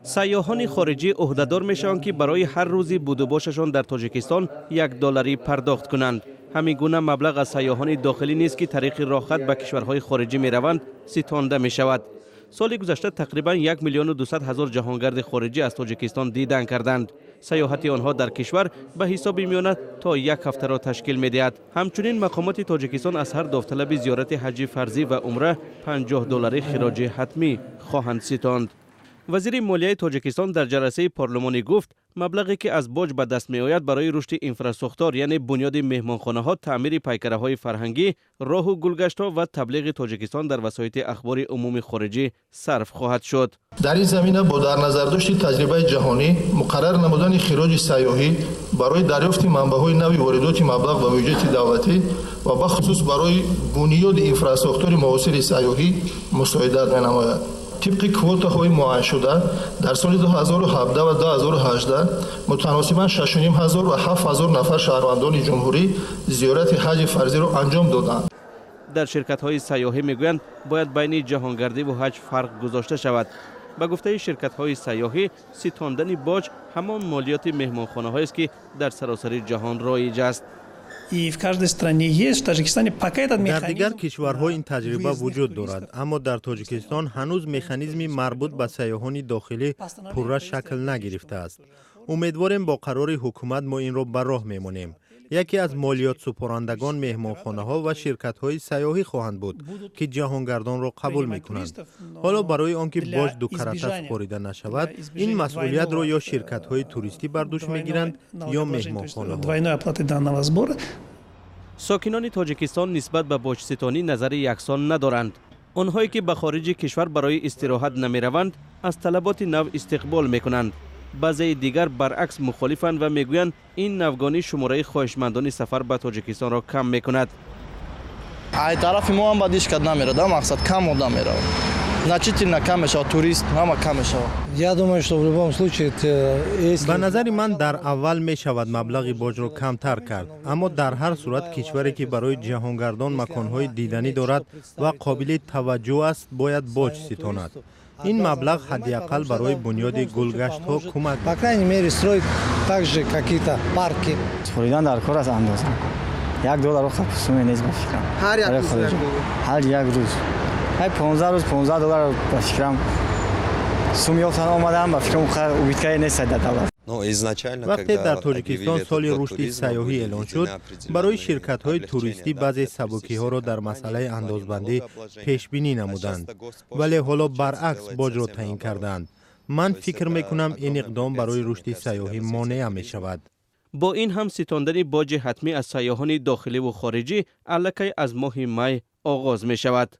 سیاحان خارجی عهدهدار میشوند که برای هر روزی بود و باششان در تاجیکستان $1 پرداخت کنند. همین گونه مبلغ از سیاحان داخلی نیست که طریق راهخط به کشورهای خارجی می روند ستانده می شود. سال گذشته تقریبا 1,200,000 جهانگرد خارجی از تاجیکستان دیدن کردند. سیاحت آنها در کشور به حساب میآید تا یک هفته را تشکیل می‌دهد. همچنین مقامات تاجیکستان از هر داوطلب زیارت حج فرضی و عمره $50 خراج حتمی خواهند ستاند. وزیر مالیه تاجیکستان در جلسه پارلمانی گفت مبلغی که از باج به دست می آید برای رشد اینفراستراکچور یعنی بنیاد مهمانخانه ها، تعمیر پیکره های فرهنگی، راه و گلگشت ها و تبلیغ تاجیکستان در وسایط اخبار عمومی خارجی صرف خواهد شد. در این زمینه با در نظر داشت تجربه جهانی مقرر نمودن خراج سیاحی برای دریافت منبع‌های نوی واردات مبلغ به بودجه دولتی و به خصوص برای بنیاد اینفراستراکچور معاصر سیاحی مساعدت می‌نماید. طبق کوتاهای معین شده در سال 2017 و 2018 متناسباً 6,500 و 7,000 نفر شهروندان جمهوری زیارت حج فرضی را انجام دادند. در شرکت‌های سیاحی میگویند باید بین جهانگردی و حج فرق گذاشته شود. به گفته شرکت‌های سیاحی ستاندن باج همان مالیات مهمانخانه‌هایی است که در سراسر جهان رایج است. در دیگر کشورها این تجربه وجود دارد، اما در تاجیکستان هنوز مکانیزمی مربوط به سیاحان داخلی پوره شکل نگرفته است. امیدواریم با قرار حکومت ما این را به راه میمانیم. یکی از مالیات سپارندگان مهمانخانه ها و شرکت های سیاحی خواهند بود که جهانگردان را قبول می کنند. حالا برای آنکه باج دو کرته سپاریده نشود، این مسئولیت را یا شرکت های توریستی بر دوش می گیرند یا مهمانخانه ها. ساکنان تاجیکستان نسبت به باج ستانی نظر یکسان ندارند. آنهایی که به خارج کشور برای استراحت نمی روند از طلبات نو استقبال می کنند. بعضی دیگر برعکس مخالفند و میگویند این نوگانی شماره خواهشمندان سفر به تاجیکستان را کم میکند. ای طرف ما هم بدیش کد نمیره، در مقصد کم آدم میره. Значительно کم میشه، توریست هم کم میشه. به نظر من در اول می شود مبلغ باج را کمتر کرد، اما در هر صورت کشوری که برای جهانگردان مکانهای دیدنی دارد و قابل توجه است باید باج ستاند. این مبلغ حداقل برای بنیاد گلگشت ها کمک خریدن در کار است اندازه $1 خصوصی نیست به فکرم. هر یک روز 15 روز $15 به فکرم سوم یافتن آمدم به فکرم اوبیتکای نیست در دولت. وقتی در تاجیکستان سال رشد سیاحی اعلان شد، برای شرکت های توریستی بعضی سبکی ها را در مسئله اندازبندی پیش بینی نمودند، ولی حالا برعکس باج را تعیین کردند. من فکر میکنم این اقدام برای رشد سیاحی مانع می شود. با این هم ستاندن باج حتمی از سیاحان داخلی و خارجی الکی از ماه می آغاز می شود.